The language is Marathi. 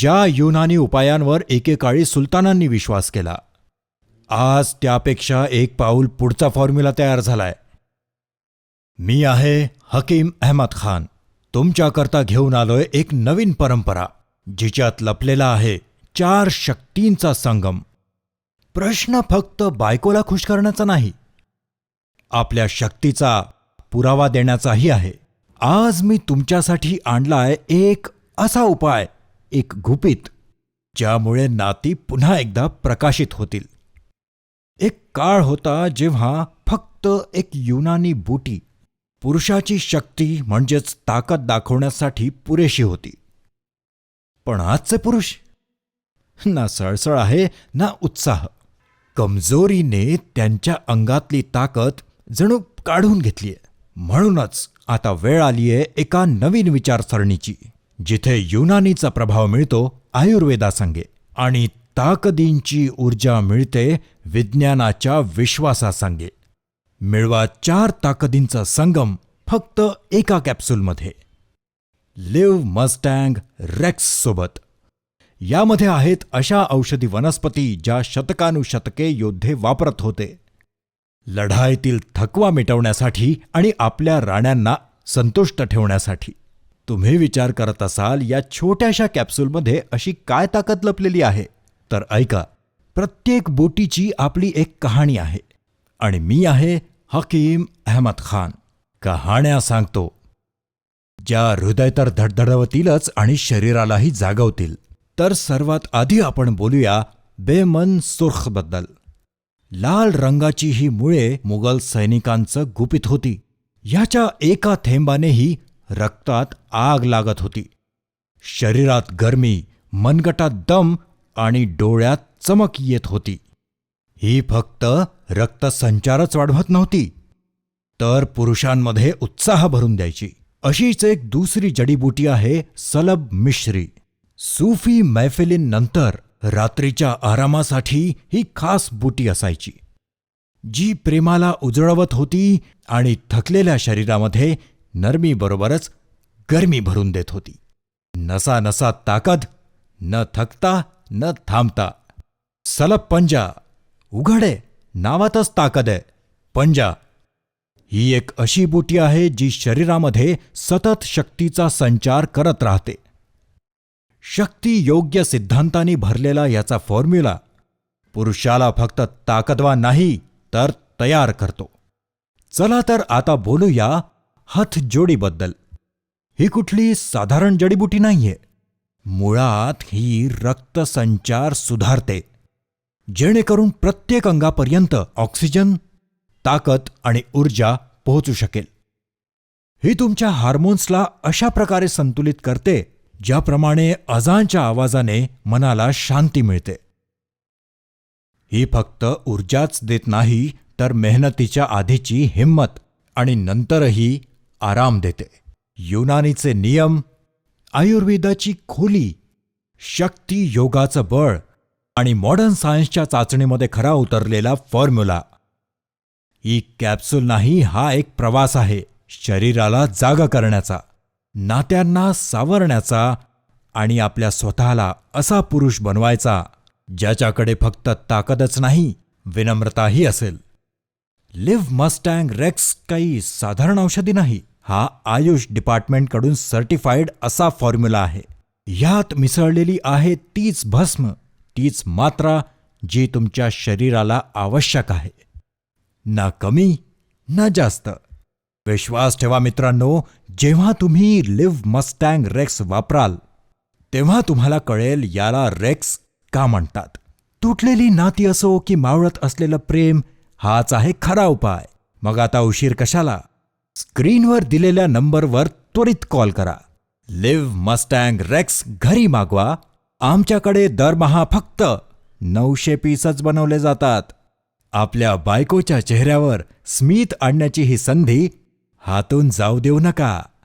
ज्या युनानी उपायांवर एकेकाळी सुलतानांनी विश्वास केला, आज त्यापेक्षा एक पाऊल पुढचा फॉर्म्युला तयार झालाय. मी आहे हकीम अहमद खान. तुमच्याकरता घेऊन आलोय एक नवीन परंपरा, जिच्यात लपलेला आहे 4 शक्तींचा संगम. प्रश्न फक्त बायकोला खुश करण्याचा नाही, आपल्या शक्तीचा पुरावा देण्याचाही आहे. आज मी तुमच्यासाठी आणलाय एक असा उपाय, एक गुपित, ज्यामुळे नाती पुन्हा एकदा प्रकाशित होतील. एक काळ होता जेव्हा फक्त एक युनानी बुटी पुरुषाची शक्ती म्हणजेच ताकद दाखवण्यासाठी पुरेशी होती. पण आजचे पुरुष ना सळसळ आहे ना उत्साह. कमजोरीने त्यांच्या अंगातली ताकद जणू काढून घेतलीय. म्हणूनच आता वेळ आलीये एका नवीन विचारसरणीची, जिथे युनानीचा प्रभाव मिळतो आयुर्वेदासंगे आणि ताकदींची ऊर्जा मिळते विज्ञानाच्या विश्वासासंगे. मिळवा 4 ताकदींचा संगम फक्त एका कॅप्सूलमध्ये. लिव्ह मस्टँग रेक्स सोबत. यामध्ये आहेत अशा औषधी वनस्पती ज्या शतकानुशतके योद्धे वापरत होते, लढाईतील थकवा मिटवण्यासाठी आणि आपल्या राण्यांना संतुष्ट ठेवण्यासाठी. तुम्ही विचार करत असाल या छोट्याशा कॅप्सूलमध्ये अशी काय ताकद लपलेली आहे, तर ऐका. प्रत्येक बोटीची आपली एक कहाणी आहे आणि मी आहे हकीम अहमद खान. कहाण्या सांगतो ज्या हृदय तर धडधडवतीलच आणि शरीरालाही जागवतील. तर सर्वात आधी आपण बोलूया बेमन सुर्खबद्दल. लाल रंगाची ही मुळे मुघल सैनिकांचं गुपित होती. ह्याच्या एका थेंबानेही रक्तात आग लागत होती. शरीरात गरमी, मनगटात दम आणि डोळ्यात चमक येत होती. ही फक्त रक्तसंचारच वाढवत नव्हती, तर पुरुषांमध्ये उत्साह भरून द्यायची. अशीच एक दुसरी जडीबुटी आहे सलब मिश्री. सूफी मैफिलींनंतर रात्रीच्या आरामासाठी ही खास बुटी असायची, जी प्रेमाला उजळवत होती आणि थकलेल्या शरीरामध्ये नरमीबरोबरच गरमी भरून देत होती. नसा नसात ताकद, न थकता न थांबता. सलब पंजा. उघड आहे, नावातच ताकद आहे. पंजा ही एक अशी बुटी आहे जी शरीरामध्ये सतत शक्तीचा संचार करत राहते. शक्ती योग्य सिद्धांतांनी भरलेला याचा फॉर्म्युला पुरुषाला फक्त ताकदवान नाही तर तयार करतो. चला तर आता बोलूया हथजोडीबद्दल. ही कुठली साधारण जडीबुटी नाहीये. मुळात ही रक्तसंचार सुधारते, जेणेकरून प्रत्येक अंगापर्यंत ऑक्सिजन, ताकद आणि ऊर्जा पोहोचू शकेल. ही तुमच्या हार्मोन्सला अशा प्रकारे संतुलित करते ज्याप्रमाणे अजानच्या आवाजाने मनाला शांती मिळते. ही फक्त ऊर्जाच देत नाही, तर मेहनतीच्या आधीची हिंमत आणि नंतरही आराम देते. युनानीचे नियम, आयुर्वेदाची खोली, शक्ती योगाचं बळ आणि मॉडर्न सायन्सच्या चाचणीमध्ये खरा उतरलेला फॉर्म्युला. ही कॅप्सूल नाही, हा एक प्रवास आहे. शरीराला जागा करण्याचा, नात्यांना सावरण्याचा आणि आपल्या स्वतःला असा पुरुष बनवायचा ज्याच्याकडे फक्त ताकदच नाही, विनम्रताही असेल. लिव्ह मस्टँग रेक्स काही साधारण औषधी नाही. हा आयुष डिपार्टमेंटकडून सर्टिफाईड असा फॉर्म्युला आहे. ह्यात मिसळलेली आहे तीच भस्म, तीच मात्रा जी तुमच्या शरीराला आवश्यक आहे. ना कमी ना जास्त. विश्वास ठेवा मित्रांनो, जेव्हा तुम्ही लिव्ह मस्टँग रेक्स वापराल तेव्हा तुम्हाला कळेल याला रेक्स का म्हणतात. तुटलेली नाती असो की मावळत असलेलं प्रेम, हाच आहे खरा उपाय. मग आता उशीर कशाला? स्क्रीनवर दिलेल्या नंबरवर त्वरित कॉल करा. लिव्ह मस्टँग रेक्स घरी मागवा. आमच्याकडे दरमहा फक्त 900 पीसच बनवले जातात. आपल्या बायकोच्या चेहऱ्यावर स्मित आणण्याची ही संधी हातून जाऊ देऊ नका.